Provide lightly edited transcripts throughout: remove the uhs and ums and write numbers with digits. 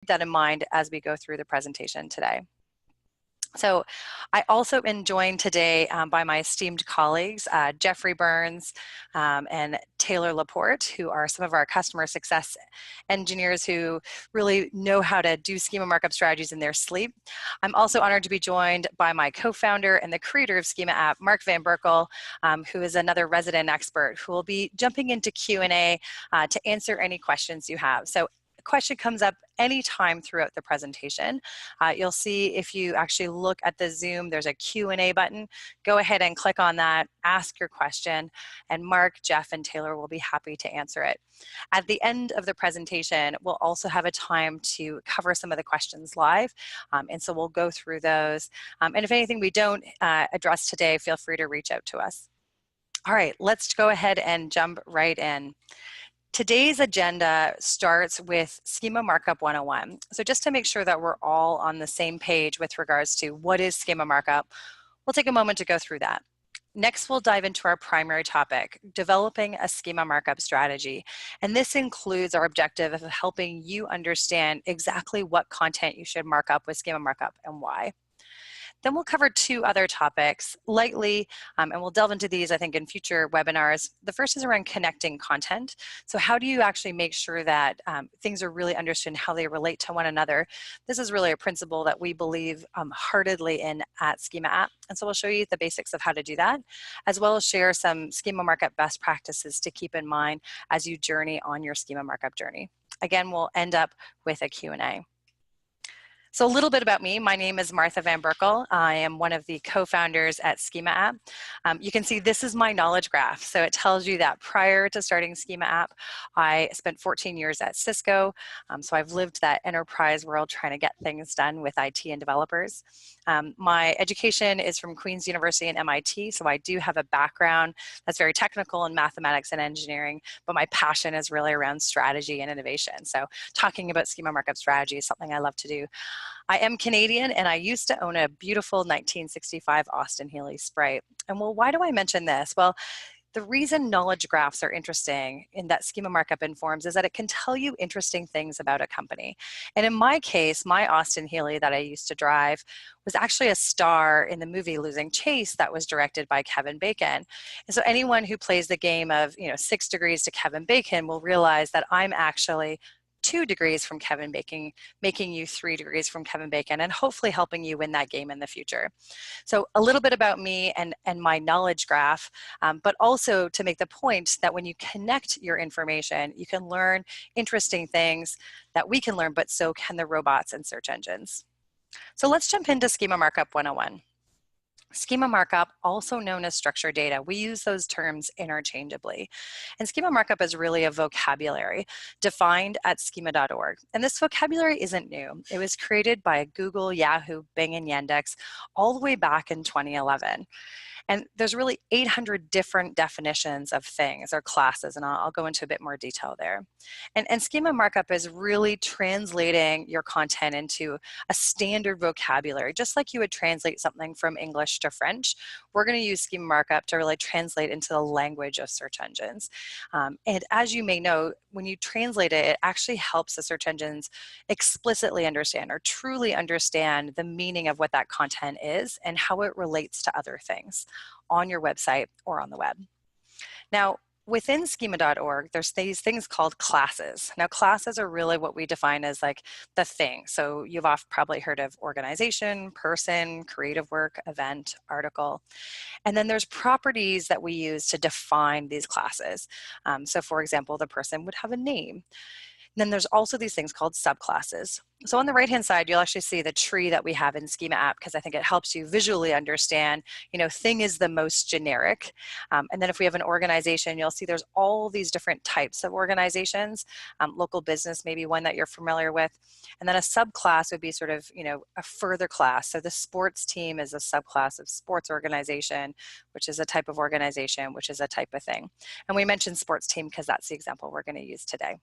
that in mind as we go through the presentation today. So I also am joined today by my esteemed colleagues, Jeffrey Burns and Taylor Laporte, who are some of our customer success engineers who really know how to do schema markup strategies in their sleep. I'm also honored to be joined by my co-founder and the creator of Schema App, Mark Van Berkel, who is another resident expert who will be jumping into Q&A to answer any questions you have. So a question comes up anytime throughout the presentation. You'll see if you actually look at the Zoom, there's a Q&A button. Go ahead and click on that, ask your question, and Mark, Jeff, and Taylor will be happy to answer it. At the end of the presentation, we'll also have a time to cover some of the questions live, and so we'll go through those. And if anything we don't address today, feel free to reach out to us. All right, let's go ahead and jump right in. Today's agenda starts with Schema Markup 101. So just to make sure that we're all on the same page with regards to what is Schema Markup, we'll take a moment to go through that. Next, we'll dive into our primary topic, developing a schema markup strategy. And this includes our objective of helping you understand exactly what content you should mark up with schema markup and why. Then we'll cover two other topics lightly, and we'll delve into these, I think, in future webinars. The first is around connecting content. So how do you actually make sure that things are really understood and how they relate to one another? This is really a principle that we believe heartedly in at Schema App. And so we'll show you the basics of how to do that, as well as share some schema markup best practices to keep in mind as you journey on your schema markup journey. Again, we'll end up with a Q&A. So a little bit about me. My name is Martha Van Berkel. I am one of the co-founders at Schema App. You can see this is my knowledge graph. So it tells you that prior to starting Schema App, I spent 14 years at Cisco. So I've lived that enterprise world trying to get things done with IT and developers. My education is from Queen's University and MIT, so I do have a background that's very technical in mathematics and engineering, but my passion is really around strategy and innovation. So talking about schema markup strategy is something I love to do. I am Canadian, and I used to own a beautiful 1965 Austin Healey Sprite. And well, why do I mention this? Well, the reason knowledge graphs are interesting in that schema markup informs is that it can tell you interesting things about a company. And in my case, my Austin Healey that I used to drive was actually a star in the movie Losing Chase that was directed by Kevin Bacon. And so anyone who plays the game of 6 degrees to Kevin Bacon will realize that I'm actually 2 degrees from Kevin Bacon, making you 3 degrees from Kevin Bacon, and hopefully helping you win that game in the future. So a little bit about me and my knowledge graph, but also to make the point that when you connect your information, you can learn interesting things that we can learn, but so can the robots and search engines. So let's jump into Schema Markup 101. Schema markup, also known as structured data, we use those terms interchangeably. And schema markup is really a vocabulary defined at schema.org. And this vocabulary isn't new. It was created by Google, Yahoo, Bing, and Yandex all the way back in 2011. And there's really 800 different definitions of things or classes, and I'll go into a bit more detail there. And schema markup is really translating your content into a standard vocabulary, just like you would translate something from English to French. We're going to use schema markup to really translate into the language of search engines. And as you may know, when you translate it, it actually helps the search engines explicitly understand or truly understand the meaning of what that content is and how it relates to other things on your website or on the web. Now, within schema.org, there's these things called classes. Now, classes are really what we define as like the thing. So you've probably heard of organization, person, creative work, event, article. And then there's properties that we use to define these classes. So for example, the person would have a name. And then there's also these things called subclasses. So on the right-hand side, you'll actually see the tree that we have in Schema App because I think it helps you visually understand, thing is the most generic. And then if we have an organization, you'll see there's all these different types of organizations. Local business may be one that you're familiar with. And then a subclass would be sort of, a further class. So the sports team is a subclass of sports organization, which is a type of organization, which is a type of thing. And we mentioned sports team because that's the example we're going to use today.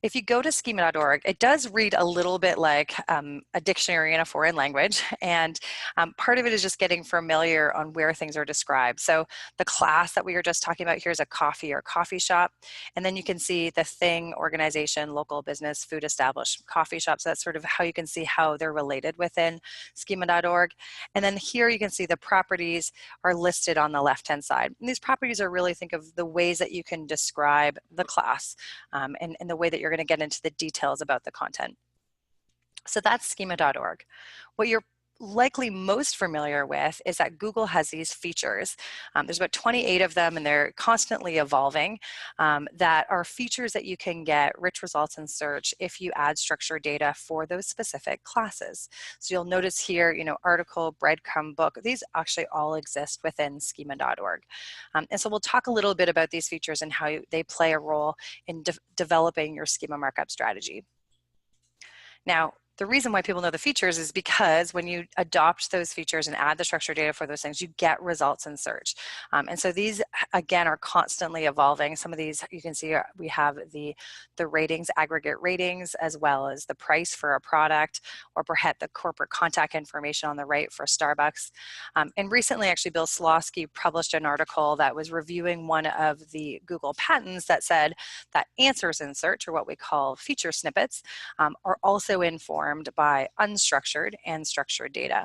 If you go to schema.org, it does read a little bit like a dictionary in a foreign language, and part of it is just getting familiar on where things are described. So the class that we were just talking about here is a coffee or coffee shop, and then you can see the thing, organization, local business, food established, coffee shop. So that's sort of how you can see how they're related within schema.org. And then here you can see the properties are listed on the left-hand side. And these properties are really, think of the ways that you can describe the class and the way that you're going to get into the details about the content. So that's schema.org. What you're likely most familiar with is that Google has these features. There's about 28 of them, and they're constantly evolving, that are features that you can get rich results in search if you add structured data for those specific classes. So you'll notice here, article, breadcrumb, book, these actually all exist within schema.org. And so we'll talk a little bit about these features and how they play a role in developing your schema markup strategy. Now, the reason why people know the features is because when you adopt those features and add the structured data for those things, you get results in search. And so these, again, are constantly evolving. Some of these, you can see we have the ratings, aggregate ratings, as well as the price for a product, or perhaps the corporate contact information on the right for Starbucks. And recently, actually, Bill Slawski published an article that was reviewing one of the Google patents that said that answers in search, or what we call feature snippets, are also informed by unstructured and structured data.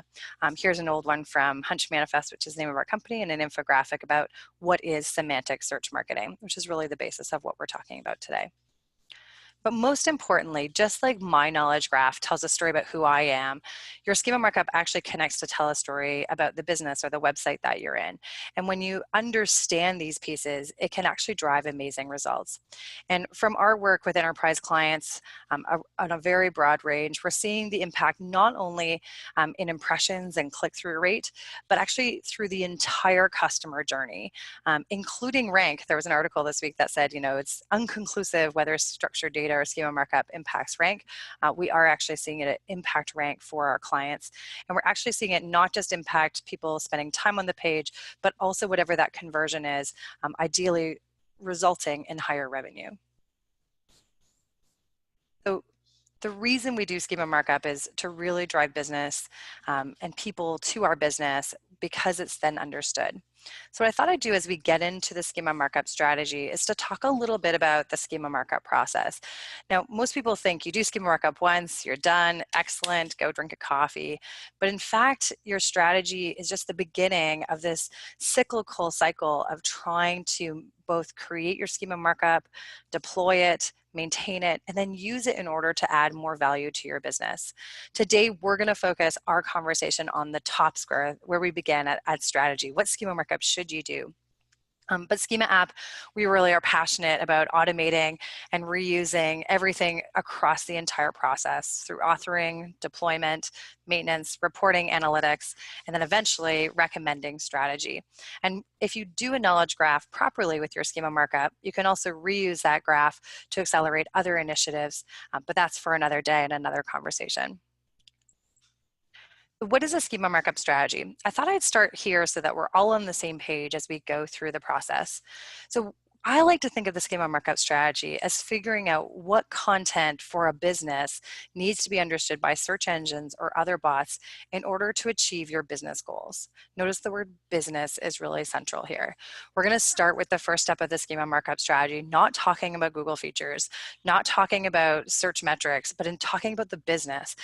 Here's an old one from Hunch Manifest, which is the name of our company, and an infographic about what is semantic search marketing, which is really the basis of what we're talking about today. But most importantly, just like my knowledge graph tells a story about who I am, your schema markup actually connects to tell a story about the business or the website that you're in. And when you understand these pieces, it can actually drive amazing results. And from our work with enterprise clients on a very broad range, we're seeing the impact not only in impressions and click-through rate, but actually through the entire customer journey, including rank. There was an article this week that said, it's unconclusive whether structured data or schema markup impacts rank. We are actually seeing it impact rank for our clients. And we're actually seeing it not just impact people spending time on the page, but also whatever that conversion is, ideally resulting in higher revenue. So the reason we do schema markup is to really drive business and people to our business, because it's then understood. So what I thought I'd do as we get into the schema markup strategy is to talk a little bit about the schema markup process. Now, most people think you do schema markup once, you're done, excellent, go drink a coffee. But in fact, your strategy is just the beginning of this cyclical cycle of trying to both create your schema markup, deploy it, maintain it, and then use it in order to add more value to your business. Today, we're going to focus our conversation on the top square where we began at strategy. What schema markup should you do? But Schema app, we really are passionate about automating and reusing everything across the entire process through authoring, deployment, maintenance, reporting, analytics, and then eventually recommending strategy. And if you do a knowledge graph properly with your schema markup, you can also reuse that graph to accelerate other initiatives, but that's for another day and another conversation. What is a schema markup strategy? I thought I'd start here so that we're all on the same page as we go through the process. So I like to think of the schema markup strategy as figuring out what content for a business needs to be understood by search engines or other bots in order to achieve your business goals. Notice the word business is really central here. We're going to start with the first step of the schema markup strategy, not talking about Google features, not talking about search metrics, but in talking about the business,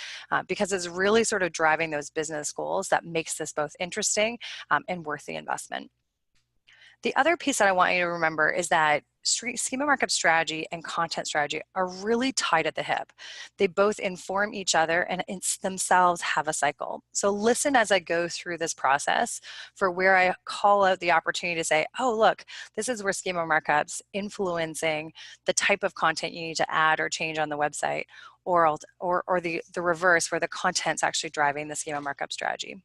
because it's really sort of driving those business goals that makes this both interesting and worth the investment. The other piece that I want you to remember is that schema markup strategy and content strategy are really tied at the hip. They both inform each other and themselves have a cycle. So listen as I go through this process for where I call out the opportunity to say, oh, look, this is where schema markups influencing the type of content you need to add or change on the website, or the reverse, where the content's actually driving the schema markup strategy.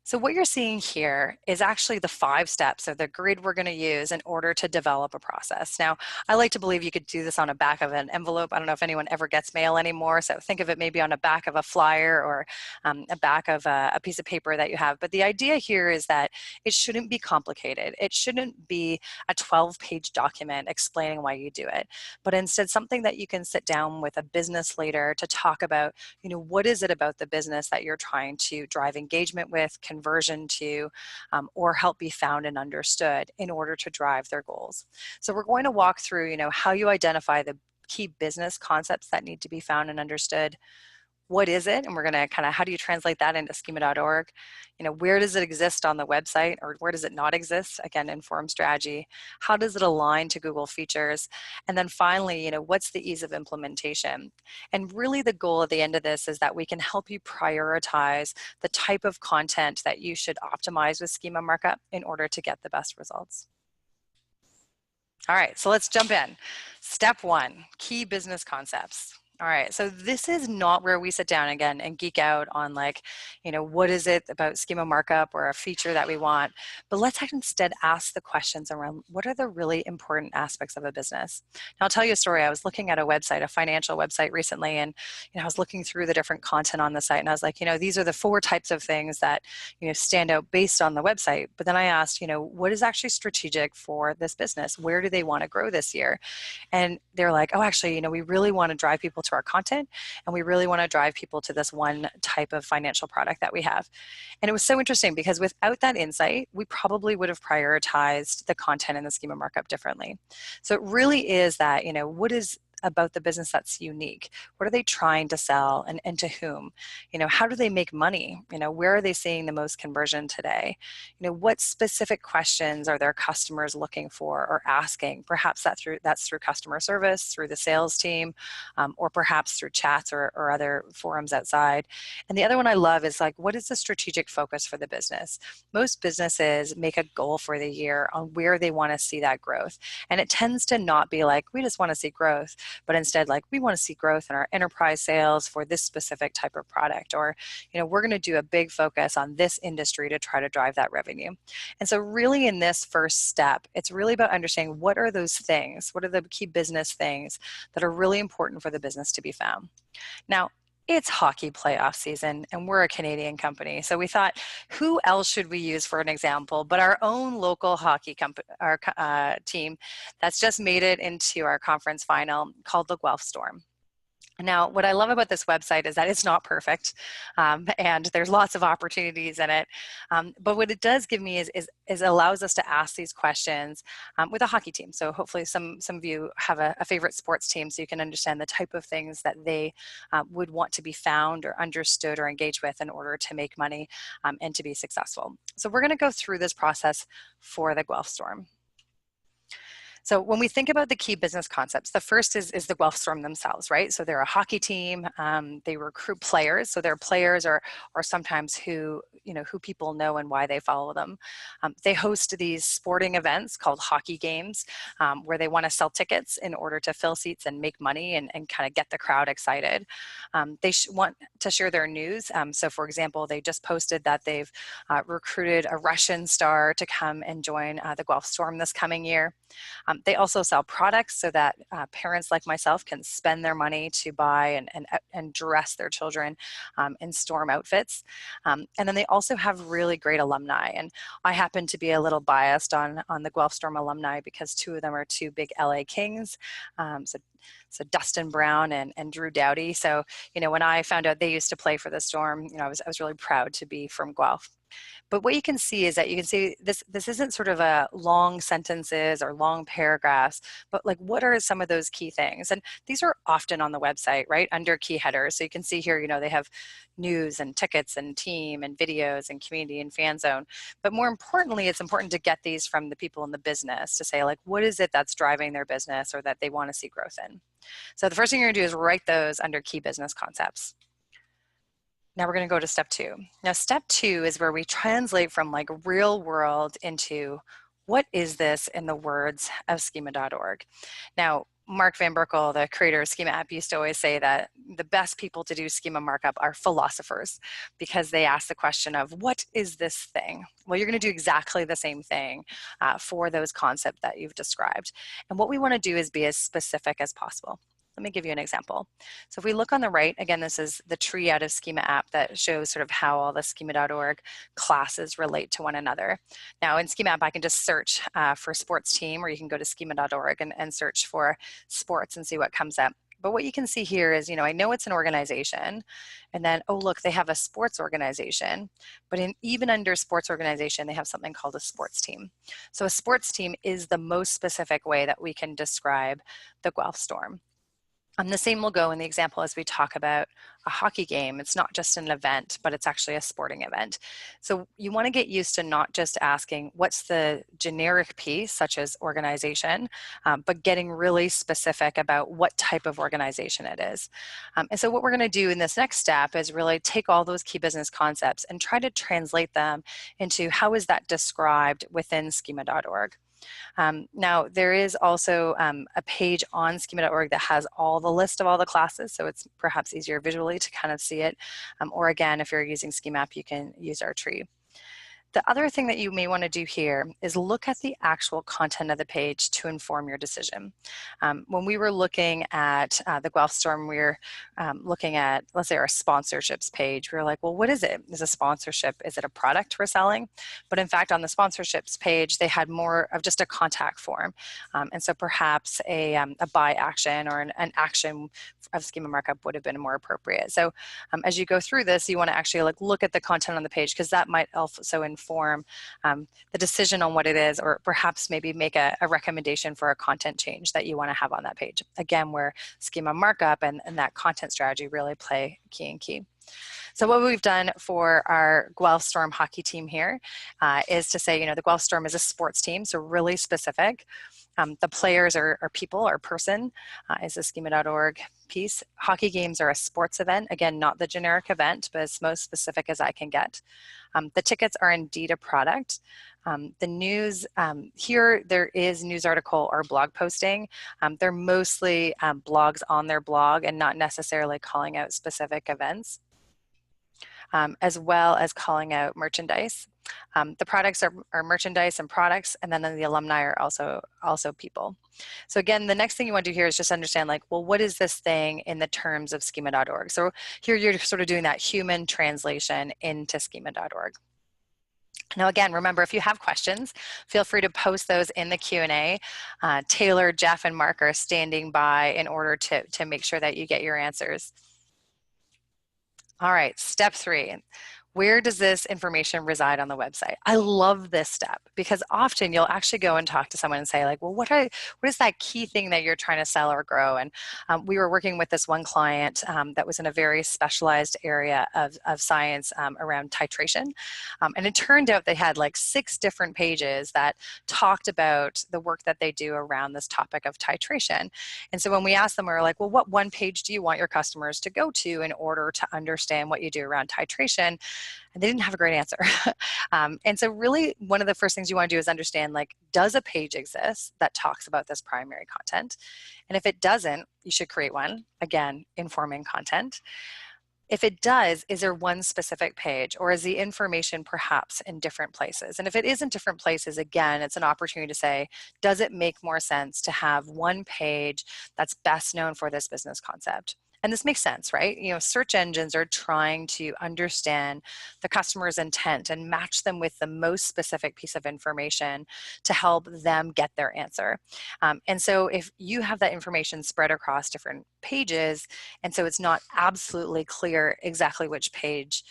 So what you're seeing here is actually the 5 steps of the grid we're going to use in order to develop a process. Now, I like to believe you could do this on a back of an envelope. I don't know if anyone ever gets mail anymore, so think of it maybe on a back of a flyer or a back of a piece of paper that you have. But the idea here is that it shouldn't be complicated. It shouldn't be a 12-page document explaining why you do it, but instead something that you can sit down with a business leader to talk about, what is it about the business that you're trying to drive engagement with, conversion to, or help be found and understood in order to drive their goals. So we're going to walk through, how you identify the key business concepts that need to be found and understood. What is it? And we're going to kind of, how do you translate that into schema.org? Where does it exist on the website, or where does it not exist? Again, informed strategy. How does it align to Google features? And then finally, what's the ease of implementation? And really the goal at the end of this is that we can help you prioritize the type of content that you should optimize with Schema Markup in order to get the best results. All right, so let's jump in. Step 1, key business concepts. All right, so this is not where we sit down again and geek out on what is it about Schema Markup or a feature that we want, but let's instead ask the questions around what are the really important aspects of a business. Now, I'll tell you a story. I was looking at a website, a financial website recently, and I was looking through the different content on the site, and I was like, these are the 4 types of things that stand out based on the website. But then I asked, what is actually strategic for this business? Where do they want to grow this year? And they're like, oh, actually, we really want to drive people to our content, and we really want to drive people to this one type of financial product that we have. And it was so interesting because without that insight, we probably would have prioritized the content and the Schema Markup differently. So it really is that, what is about the business that's unique? What are they trying to sell, and to whom? How do they make money? Where are they seeing the most conversion today? What specific questions are their customers looking for or asking? Perhaps that's through customer service, through the sales team, or perhaps through chats or other forums outside. And the other one I love is what is the strategic focus for the business? Most businesses make a goal for the year on where they want to see that growth. And it tends to not be we just want to see growth, but instead we want to see growth in our enterprise sales for this specific type of product, or we're going to do a big focus on this industry to try to drive that revenue. And so really in this first step, it's really about understanding what are those things, what are the key business things that are really important for the business to be found. Now, it's hockey playoff season, and we're a Canadian company. So we thought, who else should we use for an example but our own local hockey team that's just made it into our conference final, called the Guelph Storm. Now, what I love about this website is that it's not perfect, and there's lots of opportunities in it. But what it does give me is allows us to ask these questions with a hockey team. So hopefully some of you have a favorite sports team, so you can understand the type of things that they would want to be found or understood or engaged with in order to make money and to be successful. So we're going to go through this process for the Guelph Storm. So when we think about the key business concepts, the first is the Guelph Storm themselves, right? So they're a hockey team. They recruit players. So their players are sometimes who people know and why they follow them. They host these sporting events called hockey games, where they want to sell tickets in order to fill seats and make money and kind of get the crowd excited. They want to share their news. So for example, they just posted that they've recruited a Russian star to come and join the Guelph Storm this coming year. They also sell products so that parents like myself can spend their money to buy and dress their children in storm outfits. And then they also have really great alumni. And I happen to be a little biased on the Guelph Storm alumni because 2 of them are 2 big LA Kings. So Dustin Brown and Drew Doughty. So, when I found out they used to play for the Storm, I was really proud to be from Guelph. But what you can see is that you can see this isn't sort of a long sentences or long paragraphs, but what are some of those key things? And these are often on the website, right, under key headers. So you can see here, they have news and tickets and team and videos and community and fan zone. But more importantly, it's important to get these from the people in the business to say, what is it that's driving their business or that they want to see growth in? So the first thing you're going to do is write those under key business concepts. Now we're going to go to step 2. Now step 2 is where we translate from real world into what is this in the words of schema.org. Now, Mark Van Berkel, the creator of Schema App, used to always say that the best people to do schema markup are philosophers, because they ask the question of, what is this thing? Well, you're going to do exactly the same thing for those concepts that you've described. And what we want to do is be as specific as possible. Let me give you an example. So if we look on the right, again, this is the tree out of Schema App that shows sort of how all the schema.org classes relate to one another. Now in Schema App, I can just search for sports team, or you can go to schema.org and search for sports and see what comes up. But what you can see here is, I know it's an organization, and then, oh, look, they have a sports organization, but even under sports organization, they have something called a sports team. So a sports team is the most specific way that we can describe the Guelph Storm. The same will go in the example as we talk about a hockey game. It's not just an event, but it's actually a sporting event. So you want to get used to not just asking what's the generic piece, such as organization, but getting really specific about what type of organization it is. And so what we're going to do in this next step is really take all those key business concepts and try to translate them into how is that described within schema.org. Now, there is also a page on schema.org that has all the list of all the classes, so it's perhaps easier visually to kind of see it. Or again, if you're using Schema App, you can use our tree. The other thing that you may want to do here is look at the actual content of the page to inform your decision. When we were looking at the Guelph Storm, we were looking at, let's say, our sponsorships page. We were like, well, what is it? Is a sponsorship? Is it a product we're selling? But in fact, on the sponsorships page, they had more of just a contact form. And so perhaps a buy action or an action of Schema Markup would have been more appropriate. So as you go through this, you want to actually look at the content on the page, because that might also inform the decision on what it is, or perhaps maybe make a recommendation for a content change that you want to have on that page. Again, where Schema Markup and that content strategy really play key. So what we've done for our Guelph Storm hockey team here is to say, the Guelph Storm is a sports team, so really specific. The players are people or person is a schema.org piece. Hockey games are a sports event. Again, not the generic event, but as most specific as I can get. The tickets are indeed a product. The news, here there is news article or blog posting. They're mostly blogs on their blog and not necessarily calling out specific events, as well as calling out merchandise. The products are merchandise and products, and then the alumni are also people. So again, the next thing you want to do here is just understand, well, what is this thing in the terms of schema.org? So here you're sort of doing that human translation into schema.org. Now, again, remember, if you have questions, feel free to post those in the Q&A. Taylor, Jeff, and Mark are standing by in order to make sure that you get your answers. All right, step 3. Where does this information reside on the website? I love this step, because often you'll actually go and talk to someone and say, well, what is that key thing that you're trying to sell or grow? And we were working with this one client that was in a very specialized area of science around titration. And it turned out they had 6 different pages that talked about the work that they do around this topic of titration. And so when we asked them, we were like, well, what one page do you want your customers to go to in order to understand what you do around titration? And they didn't have a great answer. And so really one of the first things you want to do is understand, does a page exist that talks about this primary content? And if it doesn't, you should create one, again, informing content. If it does, is there one specific page, or is the information perhaps in different places? And if it is in different places, again, it's an opportunity to say, does it make more sense to have one page that's best known for this business concept? And this makes sense, right? Search engines are trying to understand the customer's intent and match them with the most specific piece of information to help them get their answer. And so if you have that information spread across different pages, and so it's not absolutely clear exactly which page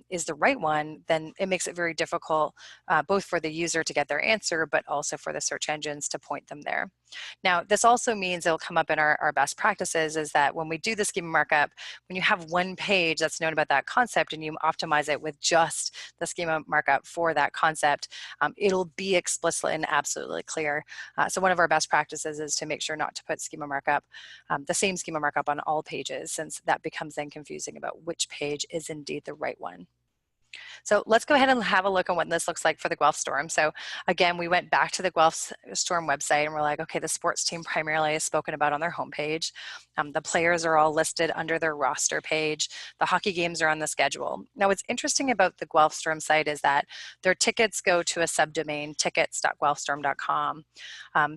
is the right one, then it makes it very difficult both for the user to get their answer, but also for the search engines to point them there. Now, this also means it'll come up in our best practices, is that when we do the schema markup, when you have one page that's known about that concept and you optimize it with just the schema markup for that concept, it'll be explicit and absolutely clear. So one of our best practices is to make sure not to put schema markup, the same schema markup on all pages, since that becomes then confusing about which page is indeed the right one. So let's go ahead and have a look at what this looks like for the Guelph Storm. So again, we went back to the Guelph Storm website and we're like, okay, the sports team primarily is spoken about on their homepage. The players are all listed under their roster page. The hockey games are on the schedule. Now, what's interesting about the Guelph Storm site is that their tickets go to a subdomain, tickets.guelphstorm.com.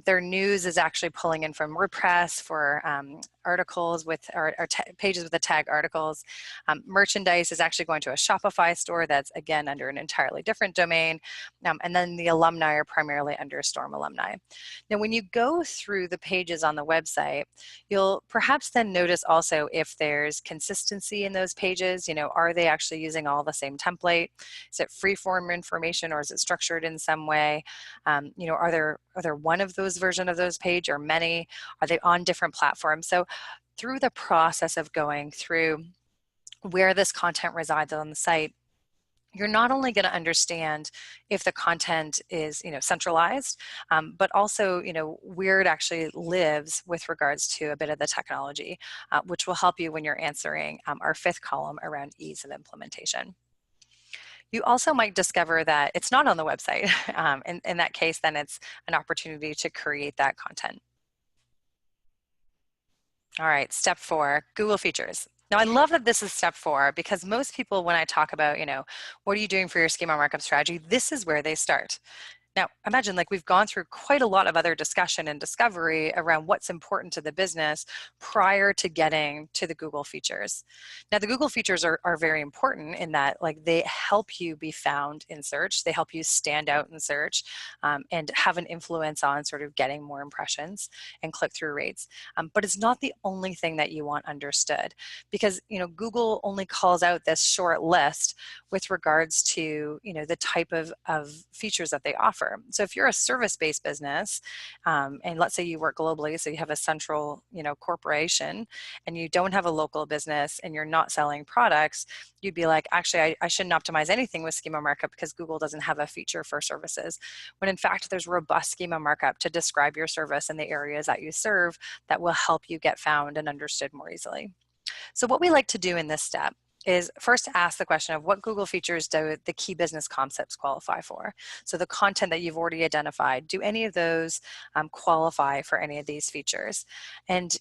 Their news is actually pulling in from WordPress for articles with or pages with the tag articles. Merchandise is actually going to a Shopify store that's again under an entirely different domain. And then the alumni are primarily under Storm Alumni. Now, when you go through the pages on the website, you'll perhaps then notice also if there's consistency in those pages. Are they actually using all the same template? Is it free-form information or is it structured in some way? Are there one of those version of those page or many? Are they on different platforms? So through the process of going through where this content resides on the site, you're not only going to understand if the content is, centralized, but also, where it actually lives with regards to a bit of the technology, which will help you when you're answering our fifth column around ease of implementation. You also might discover that it's not on the website. In that case, then it's an opportunity to create that content. All right, step 4, Google features. Now, I love that this is step 4 because most people, when I talk about, what are you doing for your schema markup strategy, this is where they start. Now, imagine we've gone through quite a lot of other discussion and discovery around what's important to the business prior to getting to the Google features. Now, the Google features are very important in that they help you be found in search. They help you stand out in search and have an influence on sort of getting more impressions and click-through rates. But it's not the only thing that you want understood because, Google only calls out this short list with regards to, the type of features that they offer. So if you're a service-based business, and let's say you work globally, so you have a central, corporation, and you don't have a local business and you're not selling products, you'd be like, actually, I shouldn't optimize anything with schema markup because Google doesn't have a feature for services. When in fact, there's robust schema markup to describe your service and the areas that you serve that will help you get found and understood more easily. So what we like to do in this step is first ask the question of what Google features do the key business concepts qualify for. So the content that you've already identified, do any of those qualify for any of these features? And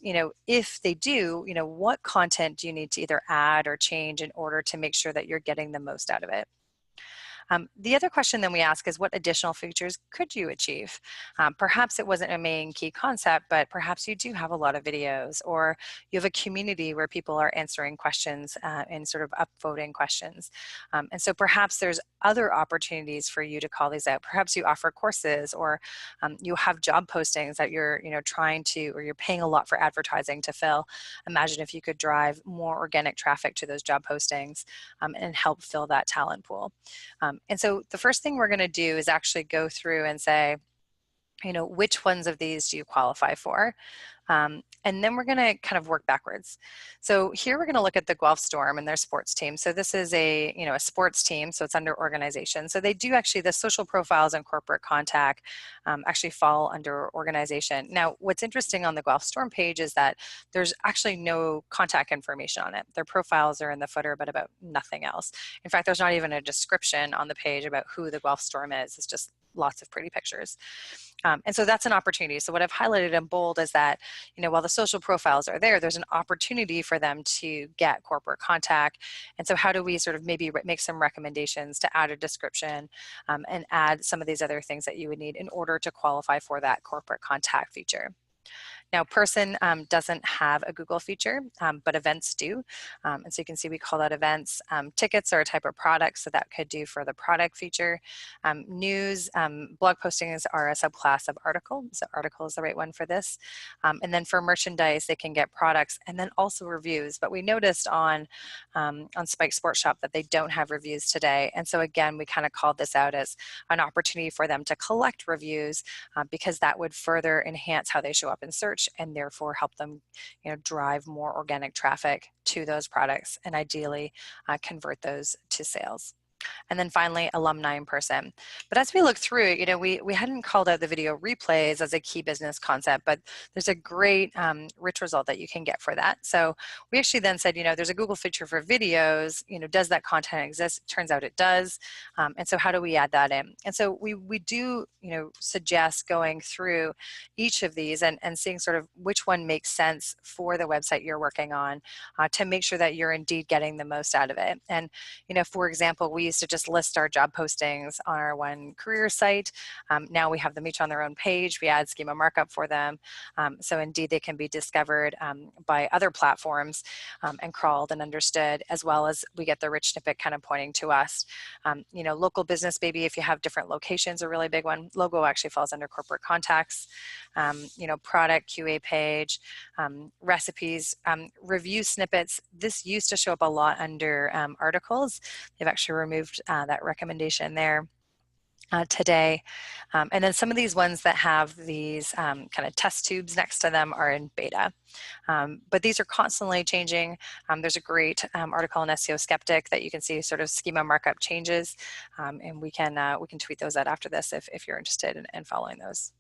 if they do, what content do you need to either add or change in order to make sure that you're getting the most out of it? The other question then we ask is what additional features could you achieve? Perhaps it wasn't a main key concept, but perhaps you do have a lot of videos or you have a community where people are answering questions and sort of upvoting questions. And so perhaps there's other opportunities for you to call these out. Perhaps you offer courses or you have job postings that you're trying to, or you're paying a lot for advertising to fill. Imagine if you could drive more organic traffic to those job postings and help fill that talent pool. And so the first thing we're going to do is actually go through and say, which ones of these do you qualify for? And then we're going to kind of work backwards. So here we're going to look at the Guelph Storm and their sports team. So this is a sports team, so it's under organization. So they do actually, the social profiles and corporate contact actually fall under organization. Now, what's interesting on the Guelph Storm page is that there's actually no contact information on it. Their profiles are in the footer, but about nothing else. In fact, there's not even a description on the page about who the Guelph Storm is. It's just lots of pretty pictures. And so that's an opportunity. So what I've highlighted in bold is that, while the social profiles are there, there's an opportunity for them to get corporate contact. And so how do we sort of maybe make some recommendations to add a description and add some of these other things that you would need in order to qualify for that corporate contact feature? Now, Person doesn't have a Google feature, but events do. And so you can see we call that events. Tickets are a type of product, so that could do for the product feature. News, blog postings are a subclass of article, so article is the right one for this. And then for merchandise, they can get products and then also reviews. But we noticed on Spike Sports Shop that they don't have reviews today. And so again, we kind of called this out as an opportunity for them to collect reviews because that would further enhance how they show up in search and therefore help them drive more organic traffic to those products and ideally convert those to sales. And then finally, alumni in person. But as we look through it, we hadn't called out the video replays as a key business concept, but there's a great rich result that you can get for that. So we actually then said, there's a Google feature for videos, does that content exist? It turns out it does. And so how do we add that in? And so we do, suggest going through each of these and seeing sort of which one makes sense for the website you're working on to make sure that you're indeed getting the most out of it. And for example, we used to just list our job postings on our one career site. Now we have them each on their own page. We add Schema Markup for them. So indeed they can be discovered by other platforms and crawled and understood, as well as we get the rich snippet kind of pointing to us. Local business, maybe if you have different locations, a really big one. Logo actually falls under corporate contacts. Product QA page, recipes, review snippets. This used to show up a lot under articles. They've actually removed that recommendation there today. And then some of these ones that have these kind of test tubes next to them are in beta. But these are constantly changing. There's a great article in SEO Skeptic that you can see sort of schema markup changes, and we can tweet those out after this if you're interested in following those.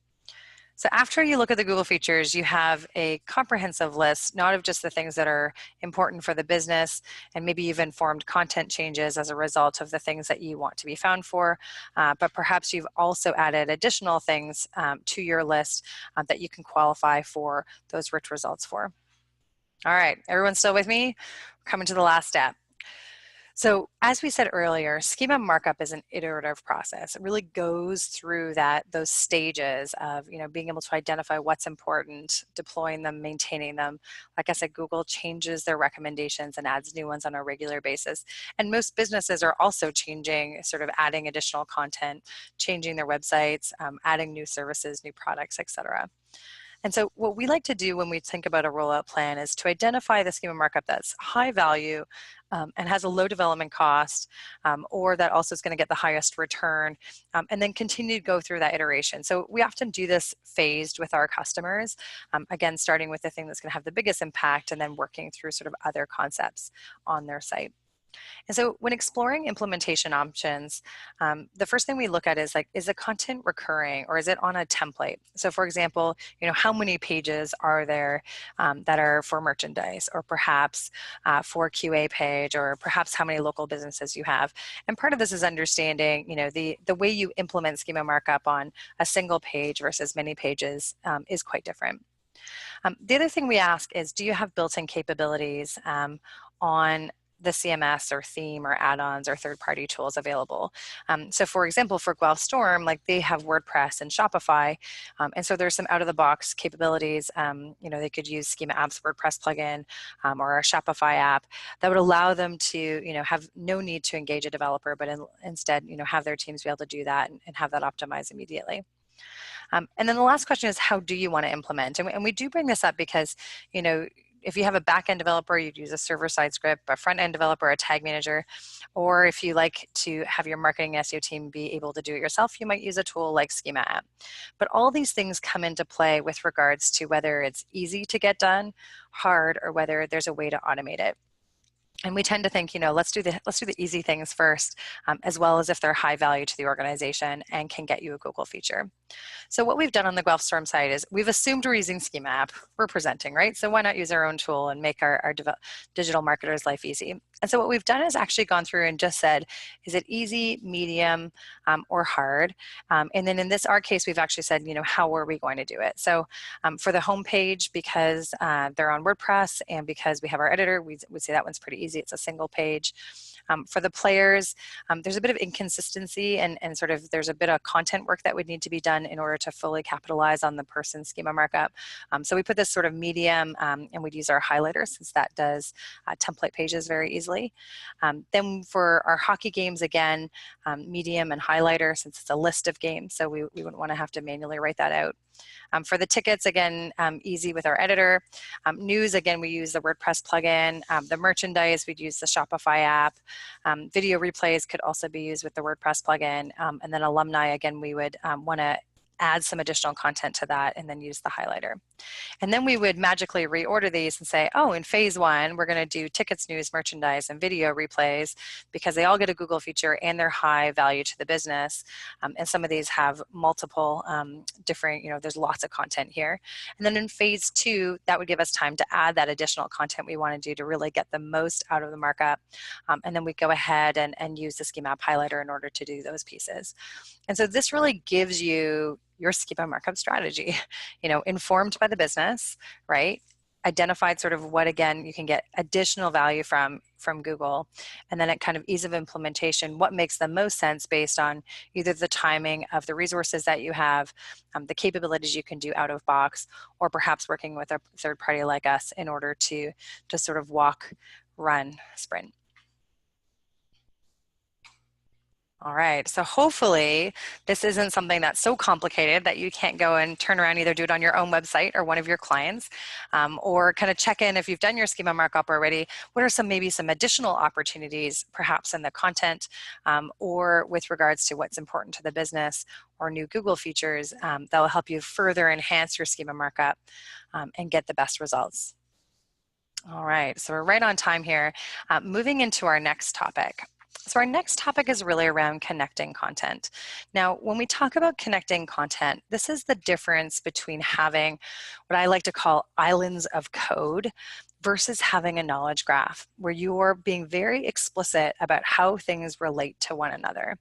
So after you look at the Google features, you have a comprehensive list, not of just the things that are important for the business, and maybe you've informed content changes as a result of the things that you want to be found for, but perhaps you've also added additional things to your list that you can qualify for those rich results for. All right, everyone still with me? We're coming to the last step. So as we said earlier, schema markup is an iterative process. It really goes through those stages of being able to identify what's important, deploying them, maintaining them. Like I said, Google changes their recommendations and adds new ones on a regular basis. And most businesses are also changing, sort of adding additional content, changing their websites, adding new services, new products, etc. And so what we like to do when we think about a rollout plan is to identify the schema markup that's high value and has a low development cost, or that also is going to get the highest return, and then continue to go through that iteration. So we often do this phased with our customers, again, starting with the thing that's going to have the biggest impact and then working through sort of other concepts on their site. And so when exploring implementation options, the first thing we look at is is the content recurring or is it on a template? So for example, how many pages are there that are for merchandise, or perhaps for QA page, or perhaps how many local businesses you have. And part of this is understanding, the way you implement schema markup on a single page versus many pages is quite different. The other thing we ask is, do you have built-in capabilities on the CMS or theme or add-ons or third-party tools available? So for example, for Guelph Storm, they have WordPress and Shopify, and so there's some out-of-the-box capabilities. They could use Schema App's WordPress plugin or a Shopify app that would allow them to, have no need to engage a developer, but instead, have their teams be able to do that and have that optimized immediately. And then the last question is, how do you want to implement? And we do bring this up because, if you have a back-end developer, you'd use a server-side script, a front-end developer, a tag manager, or if you like to have your marketing and SEO team be able to do it yourself, you might use a tool like Schema App. But all these things come into play with regards to whether it's easy to get done, hard, or whether there's a way to automate it. And we tend to think, let's do the easy things first, as well as if they're high value to the organization and can get you a Google feature. So what we've done on the Guelph Storm side is we've assumed we're using Schema App. We're presenting, right? So why not use our own tool and make our digital marketers' life easy? And so what we've done is actually gone through and just said, is it easy, medium, or hard? And then in our case, we've actually said, how are we going to do it? So for the homepage, because they're on WordPress and because we have our editor, we say that one's pretty easy. It's a single page. For the players, there's a bit of inconsistency and sort of there's a bit of content work that would need to be done in order to fully capitalize on the person's schema markup. So we put this sort of medium, and we'd use our highlighter since that does template pages very easily. Then for our hockey games, again, medium and highlighter since it's a list of games, so we wouldn't want to have to manually write that out. For the tickets, again, easy with our editor. News, again, we use the WordPress plugin. The merchandise, we'd use the Shopify app. Video replays could also be used with the WordPress plugin. And then alumni, again, we would want to add some additional content to that and then use the highlighter. And then we would magically reorder these and say, oh, in phase one, we're going to do tickets, news, merchandise, and video replays because they all get a Google feature and they're high value to the business. And some of these have multiple different, there's lots of content here. And then in phase two, that would give us time to add that additional content we want to do to really get the most out of the markup. And then we go ahead and use the Schema highlighter in order to do those pieces. And so this really gives you your Schema markup strategy, informed by the business, right? Identified sort of what, again, you can get additional value from Google, and then at kind of ease of implementation, what makes the most sense based on either the timing of the resources that you have, the capabilities you can do out of box, or perhaps working with a third party like us in order to sort of walk, run, sprint. All right, so hopefully this isn't something that's so complicated that you can't go and turn around, either do it on your own website or one of your clients, or kind of check in if you've done your Schema markup already. What are maybe some additional opportunities, perhaps in the content, or with regards to what's important to the business or new Google features that will help you further enhance your Schema markup and get the best results. All right, so we're right on time here. Moving into our next topic. So our next topic is really around connecting content. Now, when we talk about connecting content, this is the difference between having what I like to call islands of code versus having a knowledge graph, where you're being very explicit about how things relate to one another.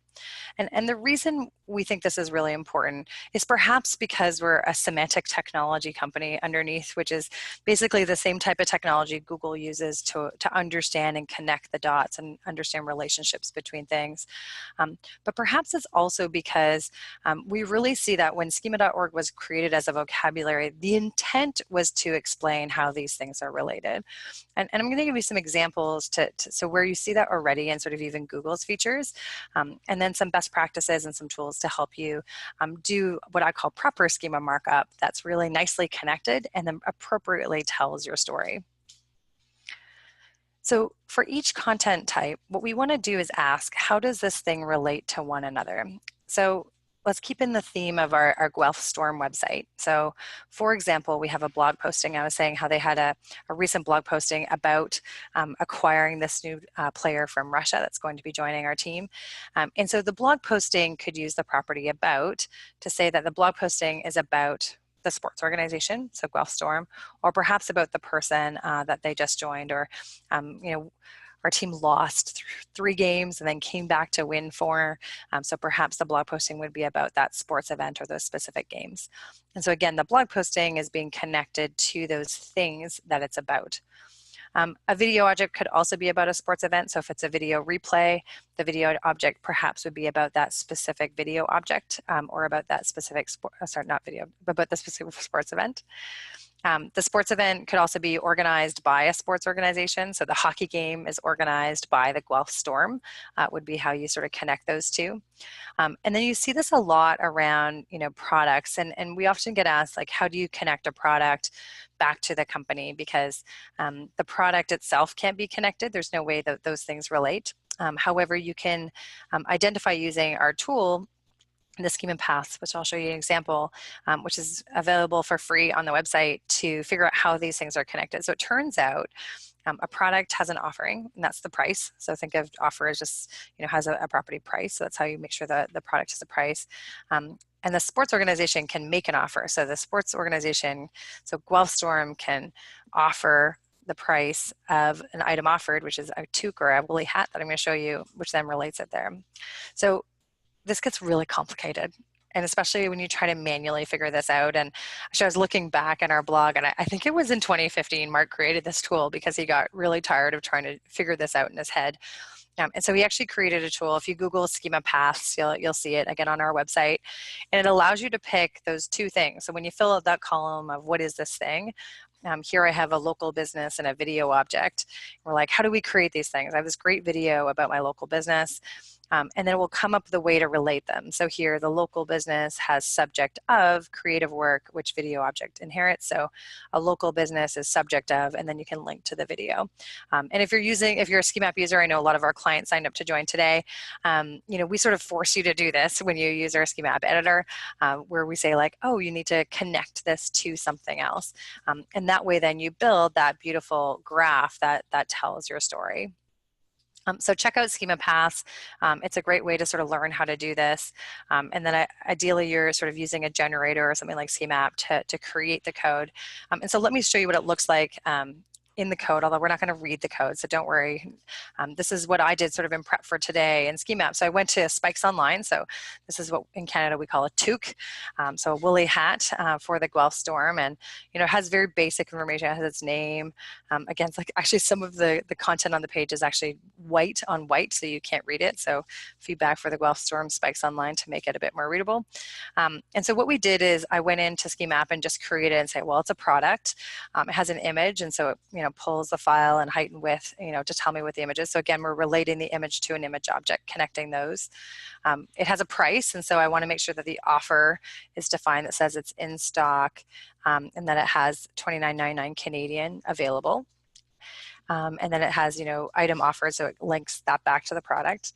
And the reason we think this is really important is perhaps because we're a semantic technology company underneath, which is basically the same type of technology Google uses to understand and connect the dots and understand relationships between things. But perhaps it's also because we really see that when schema.org was created as a vocabulary, the intent was to explain how these things are related. And I'm going to give you some examples so where you see that already in sort of even Google's features, and then some best practices and some tools to help you do what I call proper schema markup that's really nicely connected and then appropriately tells your story. So for each content type, what we want to do is ask, how does this thing relate to one another? So let's keep in the theme of our Guelph Storm website. So for example, we have a blog posting. I was saying how they had a recent blog posting about acquiring this new player from Russia that's going to be joining our team. And so the blog posting could use the property about to say that the blog posting is about the sports organization, so Guelph Storm, or perhaps about the person that they just joined, or our team lost 3 games and then came back to win 4. So perhaps the blog posting would be about that sports event or those specific games. And so again, the blog posting is being connected to those things that it's about. A video object could also be about a sports event. So if it's a video replay, the video object perhaps would be about that specific video object or about that specific, not video, but about the specific sports event. The sports event could also be organized by a sports organization. So the hockey game is organized by the Guelph Storm, would be how you sort of connect those two. And then you see this a lot around, products. And we often get asked, like, how do you connect a product back to the company? Because the product itself can't be connected. There's no way that those things relate. However, you can identify using our tool, the Schema Paths, which I'll show you an example, which is available for free on the website, to figure out how these things are connected. So it turns out a product has an offering, and that's the price. So think of offer as just, has a property price. So that's how you make sure that the product has a price. And the sports organization can make an offer. So the sports organization, so Guelph Storm can offer the price of an item offered, which is a toque or a woolly hat that I'm going to show you, which then relates it there. So this gets really complicated, and especially when you try to manually figure this out. And so I was looking back in our blog, and I think it was in 2015, Mark created this tool because he got really tired of trying to figure this out in his head. And so he actually created a tool. If you Google Schema Paths, you'll see it again on our website. And it allows you to pick those 2 things. So when you fill out that column of what is this thing, here I have a local business and a video object. We're like, how do we create these things? I have this great video about my local business. and then it will come up with a way to relate them. So here the local business has subject of creative work, which video object inherits. So a local business is subject of, and then you can link to the video. And if you're a Schema App user, I know a lot of our clients signed up to join today. We sort of force you to do this when you use our Schema App editor, where we say like, oh, you need to connect this to something else. And that way then you build that beautiful graph that tells your story. So check out Schema Paths. It's a great way to sort of learn how to do this. And then ideally you're sort of using a generator or something like Schema App to create the code. And so let me show you what it looks like in the code, although we're not going to read the code, so don't worry. This is what I did sort of in prep for today in Schema App. So I went to Spikes Online. So this is what in Canada we call a toque. So a woolly hat for the Guelph storm, and it has very basic information. It has its name. Again, it's like actually some of the content on the page is actually white on white, so you can't read it. So feedback for the Guelph storm, Spikes Online, to make it a bit more readable. And so what we did is I went into Schema App and just created and say, well, it's a product. It has an image, and so it pulls the file and height and width, to tell me what the image is. So again, we're relating the image to an image object, connecting those. It has a price, and so I want to make sure that the offer is defined that says it's in stock, and that it has $29.99 Canadian available. And then it has, item offered, so it links that back to the product.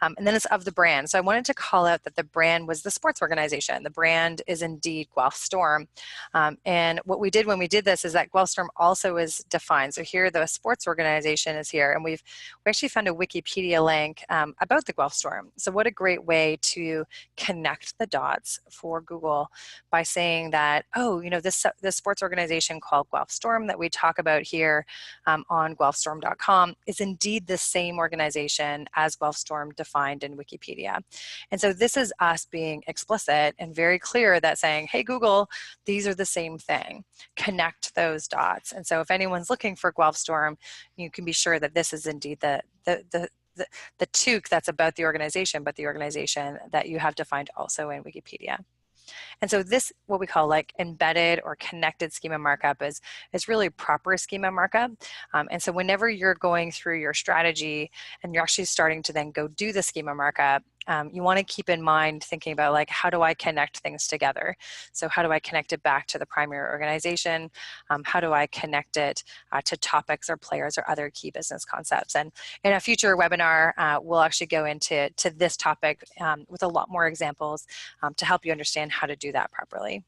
And then it's of the brand. So I wanted to call out that the brand was the sports organization. The brand is indeed Guelph Storm. And what we did when we did this is that Guelph Storm also is defined. So here the sports organization is here, and we actually found a Wikipedia link about the Guelph Storm. So what a great way to connect the dots for Google by saying that, oh, this sports organization called Guelph Storm that we talk about here on guelphstorm.com is indeed the same organization as Guelph Storm defined in Wikipedia. And so this is us being explicit and very clear that saying, hey, Google, these are the same thing. Connect those dots. And so if anyone's looking for Guelph Storm, you can be sure that this is indeed the toque that's about the organization, but the organization that you have defined also in Wikipedia. And so this, what we call like embedded or connected schema markup, is really proper schema markup. And so whenever you're going through your strategy and you're actually starting to then go do the schema markup, you want to keep in mind thinking about like, how do I connect things together? So how do I connect it back to the primary organization? How do I connect it to topics or players or other key business concepts? And in a future webinar, we'll actually go into this topic with a lot more examples to help you understand how to do that properly.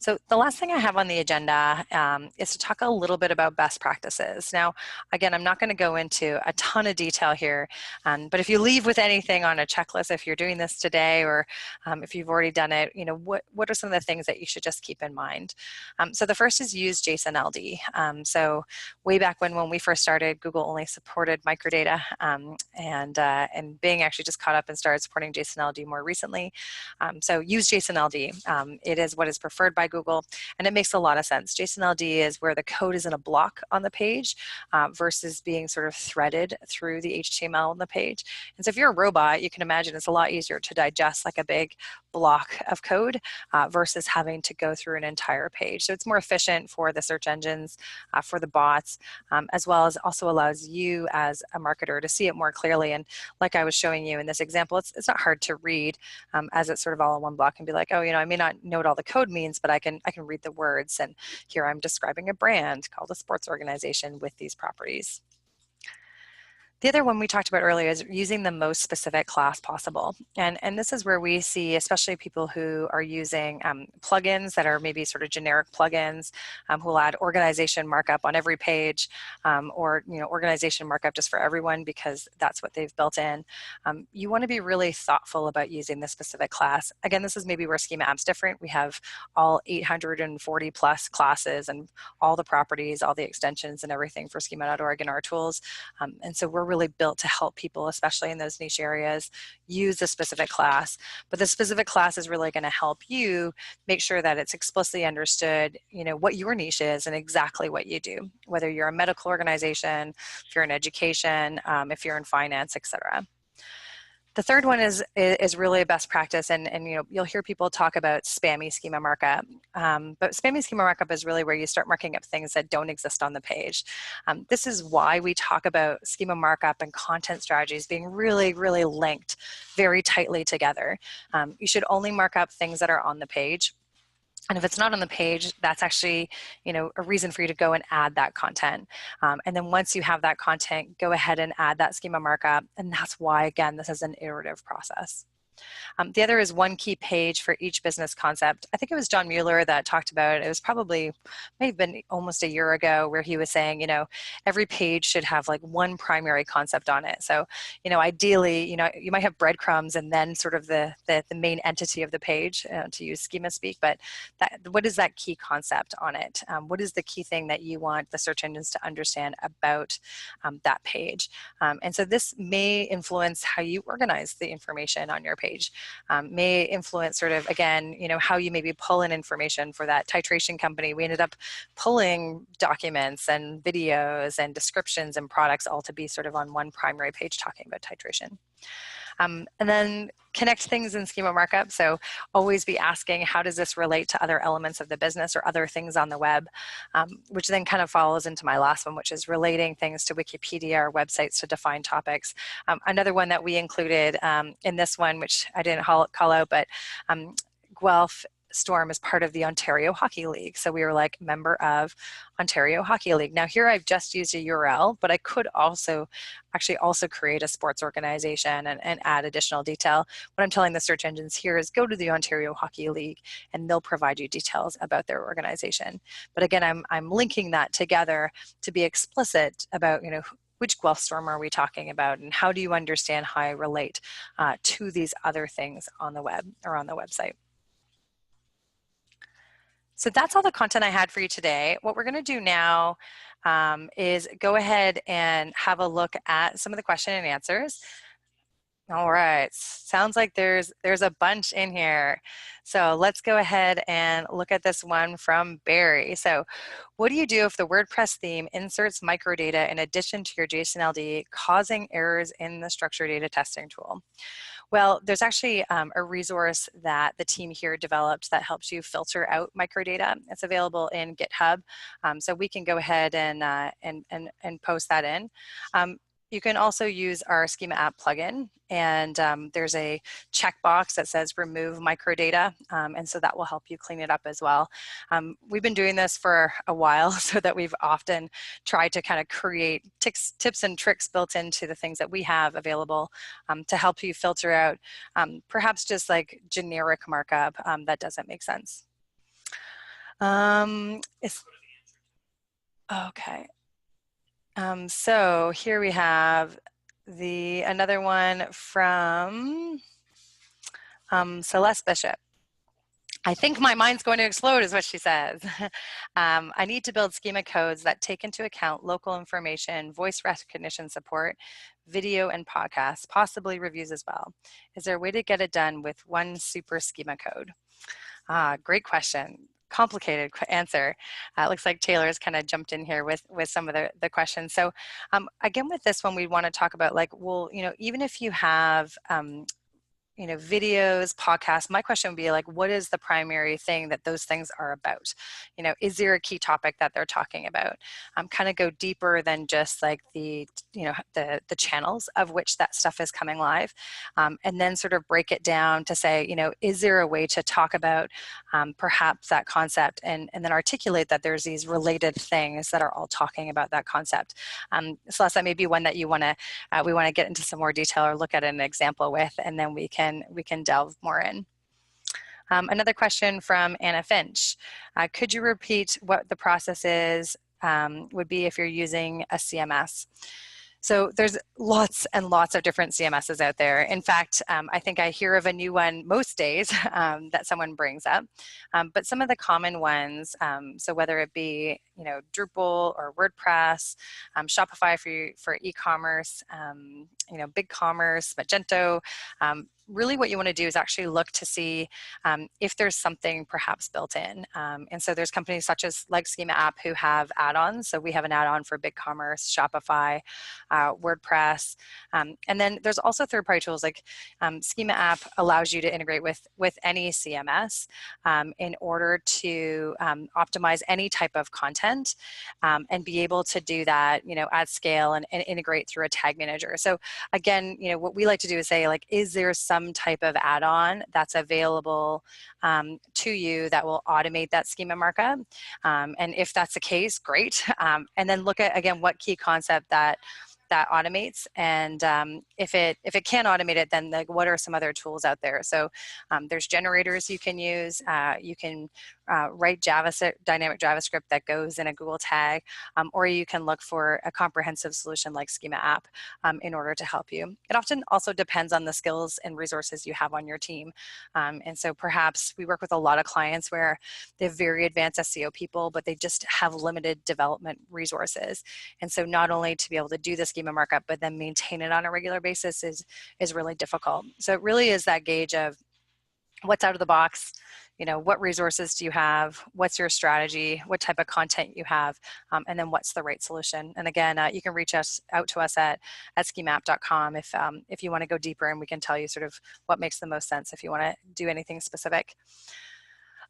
So the last thing I have on the agenda is to talk a little bit about best practices. Now, again, I'm not going to go into a ton of detail here, but if you leave with anything on a checklist, if you're doing this today or if you've already done it, what are some of the things that you should just keep in mind? So the first is use JSON-LD. So way back when we first started, Google only supported microdata, and Bing actually just caught up and started supporting JSON-LD more recently. So use JSON-LD. It is what is preferred by Google, and it makes a lot of sense. JSON-LD is where the code is in a block on the page versus being sort of threaded through the HTML on the page. And so if you're a robot, you can imagine it's a lot easier to digest like a big block of code versus having to go through an entire page. So it's more efficient for the search engines, for the bots, as well as also allows you as a marketer to see it more clearly. And like I was showing you in this example, it's not hard to read as it's sort of all in one block and be like, oh, I may not know what all the code means, but I can read the words. And here I'm describing a brand called a sports organization with these properties. The other one we talked about earlier is using the most specific class possible. And this is where we see, especially people who are using plugins that are maybe sort of generic plugins who will add organization markup on every page or organization markup just for everyone because that's what they've built in. You want to be really thoughtful about using the specific class. Again, this is maybe where Schema App's different. We have all 840 plus classes and all the properties, all the extensions and everything for schema.org and our tools. And so we're really built to help people, especially in those niche areas, use a specific class. But the specific class is really going to help you make sure that it's explicitly understood, what your niche is and exactly what you do, whether you're a medical organization, if you're in education, if you're in finance, etc. The third one is really a best practice, and you'll hear people talk about spammy schema markup, but spammy schema markup is really where you start marking up things that don't exist on the page. This is why we talk about schema markup and content strategies being really, really linked very tightly together. You should only mark up things that are on the page. And if it's not on the page, that's actually, a reason for you to go and add that content. And then once you have that content, go ahead and add that schema markup. And that's why, again, this is an iterative process. The other is one key page for each business concept. I think it was John Mueller that talked about it. It was probably, may have been almost a year ago, where he was saying, every page should have like one primary concept on it. So, ideally, you might have breadcrumbs and then sort of the main entity of the page, to use schema speak, but what is that key concept on it? What is the key thing that you want the search engines to understand about that page? And so this may influence how you organize the information on your page. May influence sort of, again, how you maybe pull in information for that titration company. We ended up pulling documents and videos and descriptions and products all to be sort of on one primary page talking about titration. And then connect things in schema markup. So always be asking, how does this relate to other elements of the business or other things on the web? Which then kind of follows into my last one, which is relating things to Wikipedia or websites to define topics. Another one that we included in this one, which I didn't call out, but Guelph Storm is part of the Ontario Hockey League. So we were like member of Ontario Hockey League. Now here I've just used a URL, but I could also create a sports organization and add additional detail. What I'm telling the search engines here is go to the Ontario Hockey League and they'll provide you details about their organization. But again, I'm linking that together to be explicit about, which Guelph Storm are we talking about, and how do you understand how I relate to these other things on the web or on the website. So that's all the content I had for you today. What we're going to do now is go ahead and have a look at some of the question and answers. All right, sounds like there's a bunch in here. So let's go ahead and look at this one from Barry. So what do you do if the WordPress theme inserts microdata in addition to your JSON-LD, causing errors in the structured data testing tool? Well, there's actually a resource that the team here developed that helps you filter out microdata. It's available in GitHub, so we can go ahead and post that in. You can also use our Schema app plugin, and there's a checkbox that says remove microdata, and so that will help you clean it up as well. We've been doing this for a while, so that we've often tried to kind of create tips and tricks built into the things that we have available to help you filter out perhaps just like generic markup that doesn't make sense. Okay. So here we have another one from Celeste Bishop. I think my mind's going to explode is what she says. I need to build schema codes that take into account local information, voice recognition support, video and podcasts, possibly reviews as well. Is there a way to get it done with one super schema code? Great question. Complicated answer. It looks like Taylor's kind of jumped in here with some of the questions. So again, with this one, we want to talk about like, well, even if you have videos, podcasts, my question would be like, what is the primary thing that those things are about? Is there a key topic that they're talking about? Kind of go deeper than just like the channels of which that stuff is coming live, and then sort of break it down to say, is there a way to talk about perhaps that concept and then articulate that there's these related things that are all talking about that concept. Celeste, that may be one that we want to get into some more detail or look at an example with, and then we can delve more in. Another question from Anna Finch. Could you repeat what the process would be if you're using a CMS? So there's lots and lots of different CMSs out there. In fact, I think I hear of a new one most days that someone brings up. But some of the common ones, so whether it be Drupal or WordPress, Shopify for e-commerce, BigCommerce, Magento, really what you want to do is actually look to see if there's something perhaps built in. And so there's companies such as like Schema App who have add-ons. So we have an add-on for BigCommerce, Shopify, WordPress. And then there's also third-party tools like Schema App allows you to integrate with any CMS in order to optimize any type of content and be able to do that, at scale and integrate through a tag manager. So again, what we like to do is say, like, is there some type of add-on that's available to you that will automate that schema markup? And if that's the case, great. And then look at, again, what key concept that automates, and if it can't automate it, then like what are some other tools out there? So there's generators you can use. You can write dynamic JavaScript that goes in a Google tag, or you can look for a comprehensive solution like Schema App in order to help you. It often also depends on the skills and resources you have on your team. And so perhaps we work with a lot of clients where they have very advanced SEO people, but they just have limited development resources. And so not only to be able to do the schema markup, but then maintain it on a regular basis is really difficult. So it really is that gauge of what's out of the box, what resources do you have, what's your strategy, what type of content you have, and then what's the right solution. And again, you can reach out to us at schemaapp.com if you want to go deeper, and we can tell you sort of what makes the most sense if you want to do anything specific.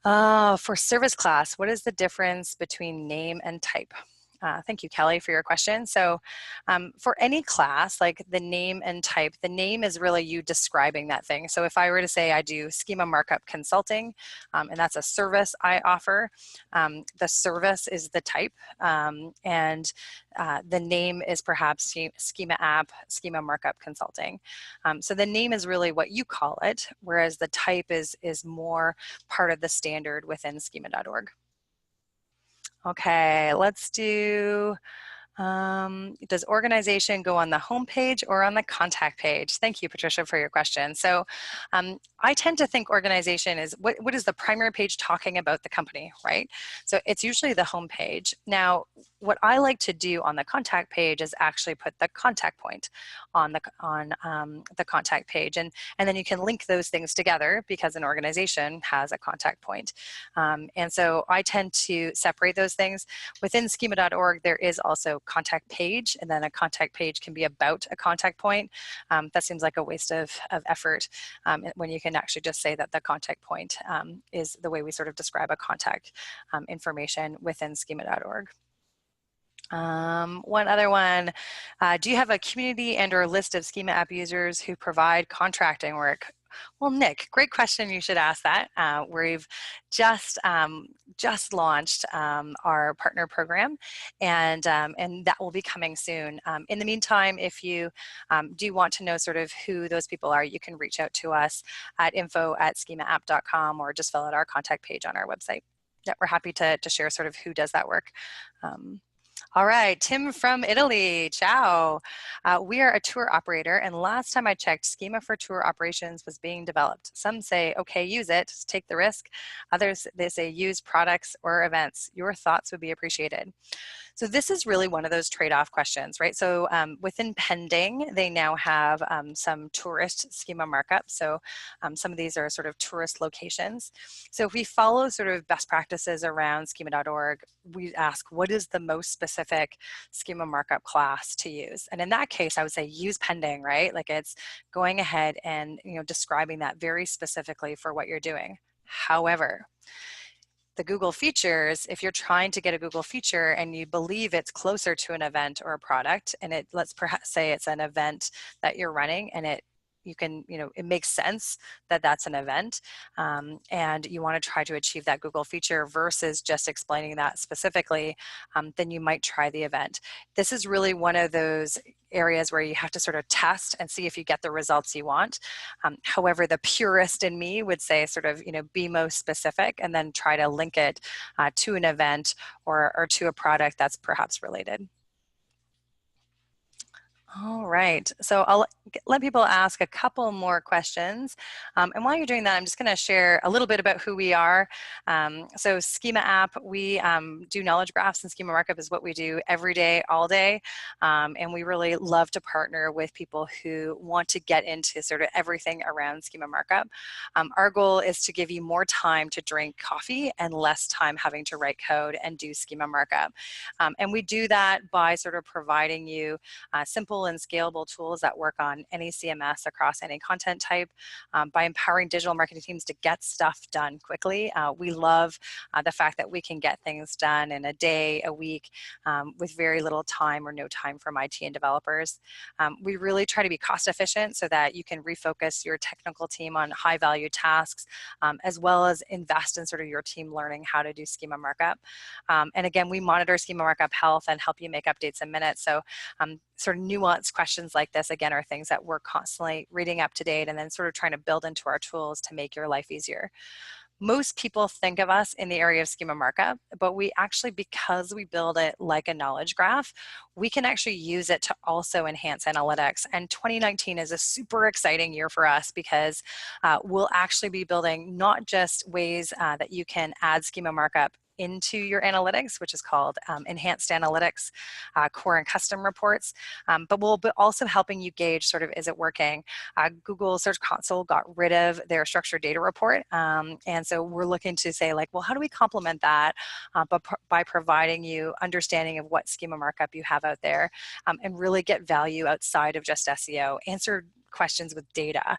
For service class, what is the difference between name and type? Thank you, Kelly, for your question. So for any class, like the name and type, the name is really you describing that thing. So if I were to say I do schema markup consulting, and that's a service I offer, the service is the type, and the name is perhaps Schema App, Schema Markup Consulting. So the name is really what you call it, whereas the type is more part of the standard within schema.org. Okay, let's do, does organization go on the home page or on the contact page? Thank you, Patricia, for your question. So I tend to think organization is, what is the primary page talking about the company, right? So it's usually the home page. Now, what I like to do on the contact page is actually put the contact point on the contact page. And then you can link those things together because an organization has a contact point. And so I tend to separate those things. Within schema.org, there is also contact page, and then a contact page can be about a contact point. That seems like a waste of effort when you can actually just say that the contact point is the way we sort of describe a contact information within schema.org. One other one, do you have a community and or list of Schema App users who provide contracting work? Well, Nick, great question. You should ask that. We've just launched our partner program, and that will be coming soon. In the meantime, if you do want to know sort of who those people are, you can reach out to us at info@schemaapp.com or just fill out our contact page on our website. Yeah, we're happy to share sort of who does that work. All right, Tim from Italy, ciao. We are a tour operator, and last time I checked, Schema for tour operations was being developed. Some say, okay, use it, take the risk. Others, they say use products or events. Your thoughts would be appreciated. So this is really one of those trade-off questions, right? So within Pending, they now have some tourist schema markup. So some of these are sort of tourist locations. So if we follow sort of best practices around schema.org, we ask, what is the most specific schema markup class to use? And in that case, I would say use Pending, right? Like it's going ahead and describing that very specifically for what you're doing. However, the Google features, if you're trying to get a Google feature and you believe it's closer to an event or a product, and let's perhaps say it's an event that you're running, and it makes sense that that's an event, and you want to try to achieve that Google feature versus just explaining that specifically, then you might try the event. This is really one of those areas where you have to sort of test and see if you get the results you want. However, the purist in me would say sort of, be most specific and then try to link it to an event or to a product that's perhaps related. All right, so I'll let people ask a couple more questions. And while you're doing that, I'm just going to share a little bit about who we are. So Schema app, we do knowledge graphs, and Schema Markup is what we do every day, all day. And we really love to partner with people who want to get into sort of everything around Schema Markup. Our goal is to give you more time to drink coffee and less time having to write code and do Schema Markup. And we do that by sort of providing you simple and scalable tools that work on any CMS across any content type, by empowering digital marketing teams to get stuff done quickly. We love the fact that we can get things done in a day, a week, with very little time or no time from IT and developers. We really try to be cost efficient so that you can refocus your technical team on high value tasks, as well as invest in sort of your team learning how to do Schema Markup. And again, we monitor Schema Markup health and help you make updates in minutes. So sort of nuanced questions like this, again, are things that we're constantly reading up to date and then sort of trying to build into our tools to make your life easier. Most people think of us in the area of Schema Markup, but we actually, because we build it like a knowledge graph, we can actually use it to also enhance analytics. And 2019 is a super exciting year for us because we'll actually be building not just ways that you can add Schema Markup into your analytics, which is called enhanced analytics, core and custom reports, but we'll be also helping you gauge sort of, is it working? Google Search Console got rid of their structured data report, and so we're looking to say like, well, how do we complement that but by providing you understanding of what Schema Markup you have out there, and really get value outside of just SEO, answer questions with data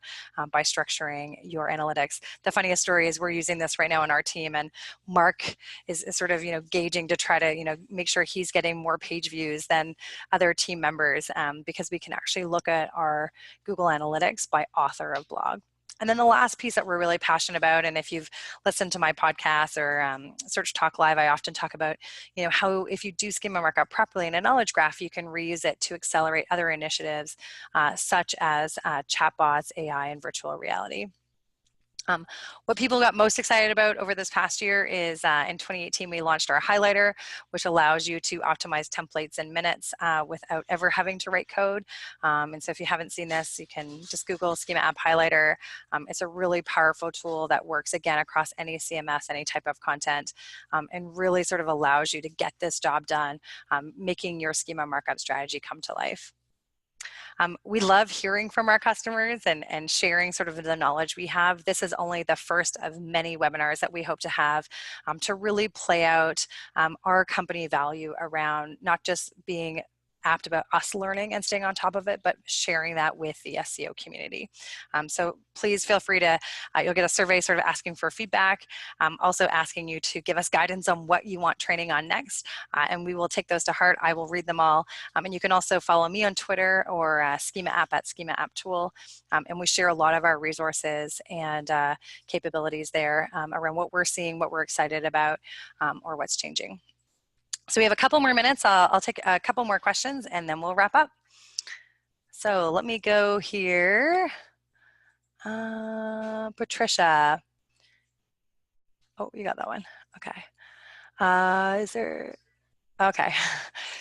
by structuring your analytics. The funniest story is we're using this right now in our team, and Mark is sort of, gauging to try to, make sure he's getting more page views than other team members, because we can actually look at our Google Analytics by author of blog. And then the last piece that we're really passionate about, and if you've listened to my podcast or Search Talk Live, I often talk about, how if you do Schema Markup properly in a knowledge graph, you can reuse it to accelerate other initiatives such as chatbots, AI, and virtual reality. What people got most excited about over this past year is in 2018, we launched our highlighter, which allows you to optimize templates in minutes without ever having to write code. And so if you haven't seen this, you can just Google Schema App Highlighter. It's a really powerful tool that works, again, across any CMS, any type of content, and really sort of allows you to get this job done, making your Schema Markup strategy come to life. We love hearing from our customers and sharing sort of the knowledge we have. This is only the first of many webinars that we hope to have to really play out our company value around not just being apt about us learning and staying on top of it, but sharing that with the SEO community. So please feel free to, you'll get a survey sort of asking for feedback, also asking you to give us guidance on what you want training on next, and we will take those to heart. I will read them all. And you can also follow me on Twitter or Schema App at Schema App Tool, and we share a lot of our resources and capabilities there around what we're seeing, what we're excited about, or what's changing. So we have a couple more minutes. I'll take a couple more questions and then we'll wrap up. So let me go here. Patricia. Oh, you got that one. Okay. Is there? Okay.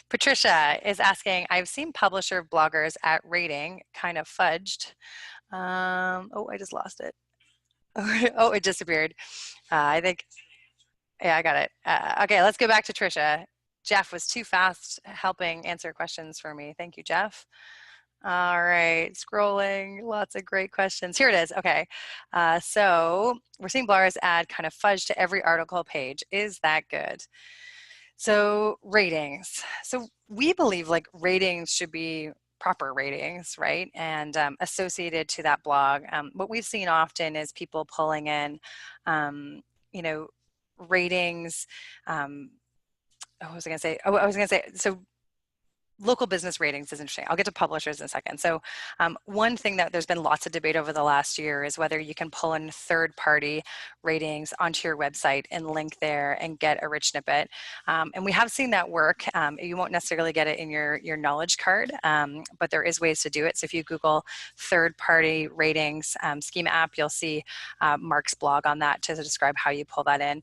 Patricia is asking, I've seen publisher bloggers at rating kind of fudged. Oh, I just lost it. Oh, it disappeared. I think, yeah, I got it. Okay, let's go back to Trisha. Jeff was too fast helping answer questions for me. Thank you, Jeff. All right, scrolling, lots of great questions. Here it is. Okay, so we're seeing bloggers add kind of fudge to every article page. Is that good? So ratings. So we believe like ratings should be proper ratings, right? And associated to that blog. What we've seen often is people pulling in, ratings. What was I going to say? Oh, I was going to say, so local business ratings is interesting. I'll get to publishers in a second. So one thing that there's been lots of debate over the last year is whether you can pull in third-party ratings onto your website and link there and get a rich snippet. And we have seen that work. You won't necessarily get it in your knowledge card, but there is ways to do it. So if you Google third-party ratings Schema app, you'll see Mark's blog on that to describe how you pull that in.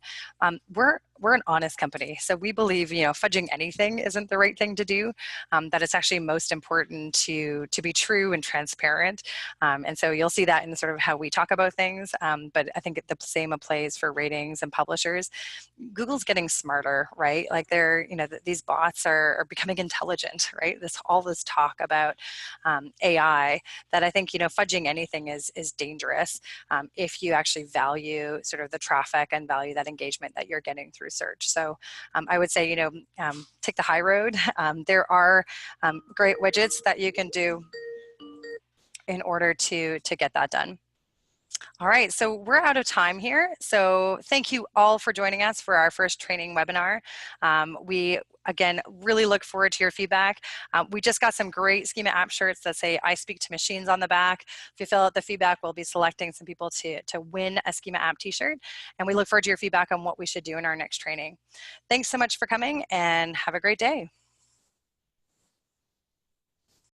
We're we're an honest company. So we believe, fudging anything isn't the right thing to do, that it's actually most important to be true and transparent. And so you'll see that in sort of how we talk about things. But I think the same applies for ratings and publishers. Google's getting smarter, right? Like these bots are becoming intelligent, right? All this talk about AI, that I think, fudging anything is dangerous if you actually value sort of the traffic and value that engagement that you're getting through search. So I would say, take the high road. There are great widgets that you can do in order to get that done. All right, so we're out of time here. So thank you all for joining us for our first training webinar. We, again, really look forward to your feedback. We just got some great Schema app shirts that say "I speak to machines" on the back. If you fill out the feedback, we'll be selecting some people to win a Schema app t-shirt. And we look forward to your feedback on what we should do in our next training. Thanks so much for coming, and have a great day.